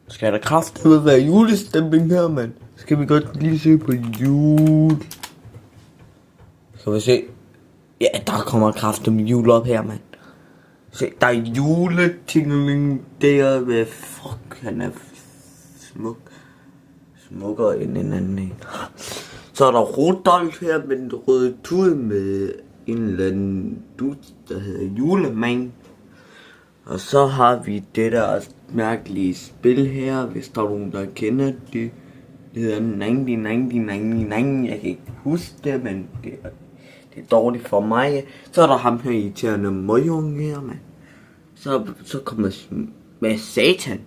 Skal der kraftedeme være julestemning her, mand? Skal vi godt lige se på jul? Skal vi se? Ja, der kommer kraftedeme jul op her, mand. Se, der er juletingling der ved... Fuck, han er smuk. Smukkere end en anden en. Så er der Rudolf her med den røde tud med en eller anden dus, der hedder Julemand. Og så har vi det der mærkelige spil her, hvis der er nogen, der kender det. Det hedder 99. Jeg kan ikke huske det, men det er dårligt for mig. Så er der ham her irriterende møgunge her, mand. Så kommer med Satan.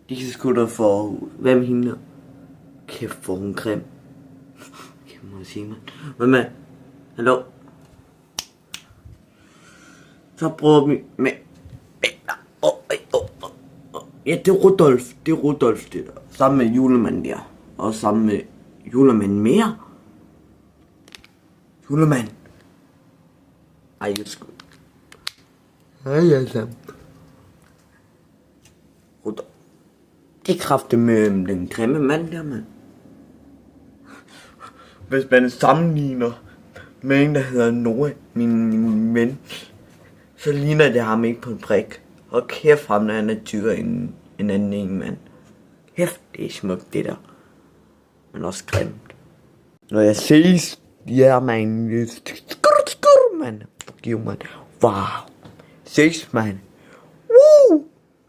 De kan sgu da få... Hvem hende? Kæft, hvor hun grim. Kan man sige, mand. Hvad med? Hallo? Så prøver vi med... Ja, det er Rudolf. Det er Rudolf, det der. Sammen med julemanden der. Og sammen med julemanden mere. Julemand. Ej, jeg sgu. Hej, altså. Rudolf. Det er kraftigt med den grimme mand der, mand. Hvis man sammenligner med en, der hedder Noah, min ven, så ligner det ham ikke på en prik. Og kæft ham, når han er tykkere end en anden en, mand. Kæft, det er smukt, det der. Men også grimt. Når jeg ses, ja, man. Skur, mand. Giv, mand. Wow. Ses, mand.